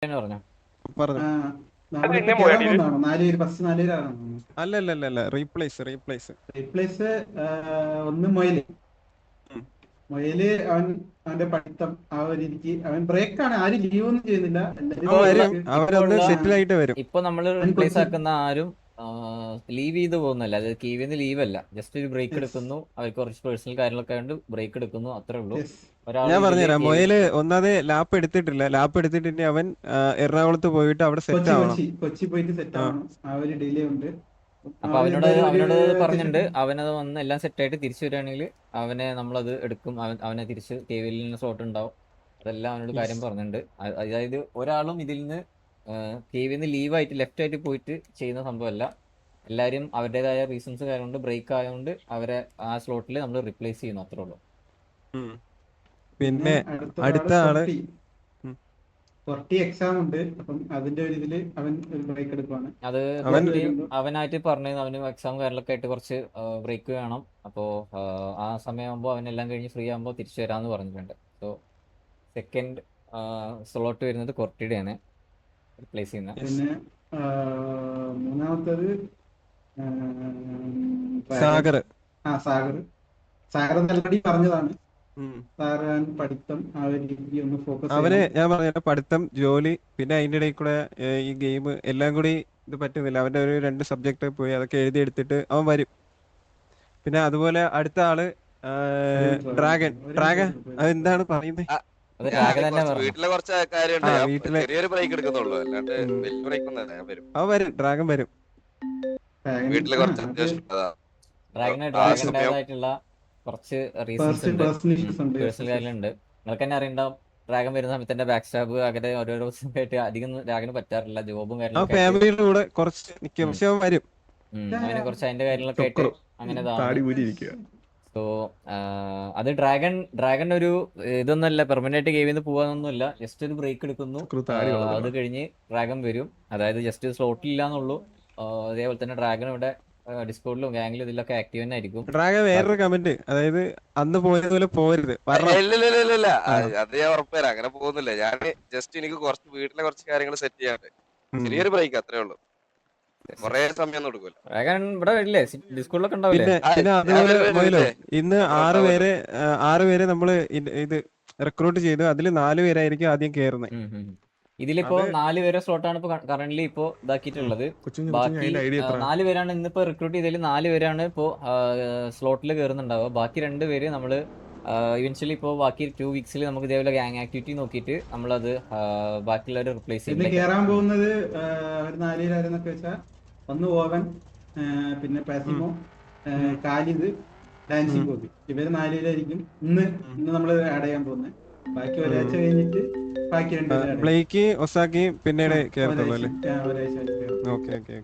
പറഞ്ഞോ. പറഞ്ഞു. നമ്മളിപ്പോ കേറാൻ പോകുന്നതാണോ? 4 പേര്, ഫസ്റ്റ് 4 പേരാണോ? അല്ല റീപ്ലേസ്. റീപ്ലേസ്. ഒന്ന് മൊയില്. മൊയില് അവന്റെ പഠിത്തം ആ ഒരു രീതിക്ക് അവൻ ബ്രേക്കാണ്, ആരും ലീവ് ഒന്നും ചെയ്യുന്നില്ല. ഇപ്പൊ ഉള്ള ഇപ്പൊ അവരൊന്ന് ഉള്ള സെറ്റിൽ ആയിട്ട് വരും. ഇപ്പൊ നമ്മൾ അവൻ റിപ്ലേസ് കൊച്ചി. ആക്കുന്ന ആരും ലീവ് ചെയ്ത് പോകുന്നല്ല. അത് കീവിന്ന് ലീവ് അല്ല, ജസ്റ്റ് ഒരു ബ്രേക്ക് യെസ്, എടുക്കുന്നു. അവർക്ക് കുറച്ച് പേഴ്സണൽ കാര്യങ്ങളൊക്കെ ആയതുകൊണ്ട് ബ്രേക്ക് എടുക്കുന്നു, അത്രേ ഉള്ളൂ. യെസ്. ഒരാൾ ഞാൻ ഇതില് പറഞ്ഞുതരാം. മൊയില് ഒന്നാതെ ലാപ്പ് എടുത്തിട്ടില്ല. ലാപ്പ് എടുത്തിട്ട് അവൻ എറണാകുളത്ത് പോയിട്ട് അവിടെ സെറ്റ് കൊച്ചി ആവണം. കൊച്ചി കൊച്ചി പോയിട്ട് സെറ്റ് ആ ആവണം. ആ ഒരു ഡിലേ ഉണ്ട്. അപ്പൊ അവൻ അവനോട് എന്തായാലും ഒരു അവനോട് പറഞ്ഞിട്ടുണ്ട്. അവനത് വന്ന് എല്ലാം സെറ്റായിട്ട് തിരിച്ചു വരികയാണെങ്കിൽ അവനെ നമ്മളത് എടുക്കും. അവനെ തിരിച്ച് കെവിലിന് സ്ലോട്ട് ഉണ്ടാവും. അതെല്ലാം അവനോട് കാര്യം യെസ്. പറഞ്ഞിട്ടുണ്ട്. അതായത് ഒരാളും ഇതിൽ നിന്ന് കെവിന്ന് ലീവായിട്ട് ലെഫ്റ്റ് ആയിട്ട് പോയിട്ട് ചെയ്യുന്ന സംഭവമല്ല. എല്ലാവരും അവരുടേതായ റീസൺസ് കാരണം കൊണ്ട് ബ്രേക്ക് ആയതുകൊണ്ട് അവരെ ആ സ്ലോട്ടിൽ നമ്മൾ റിപ്ലേസ് ചെയ്യുന്നു, അത്രേ ഉള്ളൂ. പിന്നെ പിന്നെ അടുത്ത ഒരാള് അടുത്ത ആള് പൊട്ടി. പൊട്ടി എക്സാം ഉണ്ട്. അപ്പം അതിന്റെ ഒരു ഇതില് അവൻ ഒരു ബ്രേക്ക് എടുക്കുവാണ്. അത് അവൻ കുറച്ച് അവനായിട്ട് പറഞ്ഞു. അവന് എക്സാം കാര്യങ്ങളൊക്കെ ആയിട്ട് കുറച്ച് ബ്രേക്ക് വേണം. അപ്പോൾ ആ സമയമാകുമ്പോൾ അവനെല്ലാം കഴിഞ്ഞ് ഫ്രീ ആകുമ്പോൾ തിരിച്ചു വരാമെന്ന് പറഞ്ഞിട്ടുണ്ട്. സോ സെക്കൻഡ് സ്ലോട്ട് വരുന്നത് കൊർട്ടിയുടെയാണ് റിപ്ലേസ് ചെയ്യുന്നത്. പിന്നെ മൂന്നാമത്തത് ഡ്രാഗൻ. സാഗർ. സാഗർ. സാഗർ ഓൾറെഡി പറഞ്ഞതാണ്. സാഗർ പഠിത്തം ആ ഒരു രീതി ഒന്ന് ഫോക്കസ് അവന് ചെയ്യണം. ഞാൻ പറഞ്ഞ പഠിത്തം, ജോലി, പിന്നെ അതിന്റെ ഇടയിൽ കൂടെ ഈ ഗെയിം എല്ലാം കൂടി ഇത് പറ്റുന്നില്ല. അവന്റെ ഒരു 2 സബ്ജക്റ്റ് പോയി അതൊക്കെ എഴുതി എടുത്തിട്ട് അവൻ വരും. പിന്നെ അതുപോലെ അടുത്ത ആള് ഡ്രാഗൻ. അതെന്താണ് പറയുന്നത്? അത് ഡ്രാഗൻ തന്നെ കുറച്ച് പറഞ്ഞു. വീട്ടിലെ കുറച്ച് കാര്യമുണ്ട്. ഞാൻ വീട്ടിലെ ചെറിയൊരു ബ്രേക്ക് എടുക്കുന്നുള്ളൂ, അല്ലാണ്ട് വലിയ ബ്രേക്ക് ഒന്നും ഞാൻ വരും. അവൻ വരും, ഡ്രാഗൻ വരും. വീട്ടില് കുറച്ച് അത് അത്യാവശ്യം ഉള്ളതാ. ആ സമയം ഡ്രാഗൻ്റെതായിട്ടുള്ള കുറച്ച് റീസൺസ് ഉണ്ട്, പേഴ്സണൽ ഇഷ്യൂസ് ഉണ്ട്. പേഴ്സണൽ കാര്യങ്ങളുണ്ട്. നിങ്ങൾക്ക് തന്നെ അറിയണ്ടാവും. ഡ്രാഗൻ വരുന്ന സമയത്ത് തന്നെ ബാക്ക് സ്റ്റാബ് അങ്ങനെ ഓരോരോ ദിവസമായിട്ട് അധികം ഡ്രാഗന് പറ്റാറില്ല. ജോബും ആ കാര്യങ്ങളൊക്കെ ആയിട്ട് ഫാമിലിയുടെ കൂടെ കുറച്ച് നിൽക്കും, പക്ഷെ അവൻ വരും. അവന് കുറച്ച് അതിന്റെ കാര്യങ്ങളൊക്കെ ആയിട്ട് അങ്ങനെ താടി ഇതാണ്. ഊരിയിരിക്കുക. സോ അത് ഡ്രാഗൺ ഒരു ഇതൊന്നുമല്ല, പെർമനന്റ് ആയിട്ട് ഗെയിമിൽ നിന്ന് പോകാനൊന്നുമില്ല. ജസ്റ്റ് ഒരു ബ്രേക്ക് എടുക്കുന്നു. അത് കഴിഞ്ഞ് ഡ്രാഗൺ വരും. അതായത് ജസ്റ്റ് സ്ലോട്ടിൽ ഇല്ലാന്നുള്ളൂ. അതേപോലെ തന്നെ ഡ്രാഗൺ ഇവിടെ ഡിസ്കോഡിലും ഗാങ്ങിലും ഇതിലൊക്കെ ആക്റ്റീവ് തന്നെ ആയിരിക്കും. ഡ്രാഗൻ വേറൊരു കമന്റ്, അതായത് അന്ന് പോയതുപോലെ പോരുത്. ഇല്ല അത് ഞാൻ ഉറപ്പുതരാം. അങ്ങനെ പോകുന്നില്ല. ഞാൻ ജസ്റ്റ് എനിക്ക് കുറച്ച് വീട്ടിലെ കുറച്ച് കാര്യങ്ങൾ സെറ്റ് ചെയ്യാണ്ട് ചെറിയൊരു ബ്രേക്ക്, അത്രേ ഉള്ളൂ. കൊറേ സമയം ഒന്നും എടുക്കൂല. ഡ്രാഗൺ ഇവിടെ വരില്ലേ? ഡിസ്കോഡിലൊക്കെ ഉണ്ടാവില്ലേ? പിന്നെ അതുപോലെ മൊയിലോ, ഇന്ന് 6 പേരെ നമ്മള് ഇത് റിക്രൂട്ട് ചെയ്തു. അതിൽ 4 പേരായിരിക്കും ആദ്യം കേറുന്നത്. ഇതിലിപ്പോ 4 പേരെ സ്ലോട്ടാണ് ഇപ്പൊ കറന്റ് ഇപ്പോ ഇതാക്കിയിട്ടുള്ളത്. ബാക്കി 4 പേരാണ് ഇന്നിപ്പോ റിക്രൂട്ട് ചെയ്തതിൽ 4 പേരാണ് ഇപ്പോ സ്ലോട്ടിൽ കയറുന്നുണ്ടാവുക. ബാക്കി 2 പേര് നമ്മള് ഇവൻച്വലി ഇപ്പോൾ ബാക്കി 2 വീക്സിൽ നമുക്ക് ഇതേപോലെ ഗാങ് ആക്ടിവിറ്റി നോക്കിയിട്ട് നമ്മളത് ബാക്കിയുള്ളവരെ റിപ്ലേസ് ഇന്ന് ചെയ്യും. കേറാൻ പോകുന്നത് ഒരു 4 പേരാരെന്നൊക്കെ വെച്ചാൽ ഒന്ന് ഓവൻ, പിന്നെ പാസിമോ, കാലിദ്, ഡാൻസിങ് കോപ്പി. ഇവര് 4 പേരായിരിക്കും ഇന്ന് നമ്മൾ ആഡ് ചെയ്യാൻ പോകുന്നത്. ബാക്കി ഒരാഴ്ച കഴിഞ്ഞിട്ട് ബാക്കി 2 പേര് ബ്ലേക്ക്, ഒസാക്കി പിന്നീട് കേറത്തുള്ളൂ അല്ലേ? ഒരാഴ്ച കഴിഞ്ഞിട്ട്. ഓക്കെ.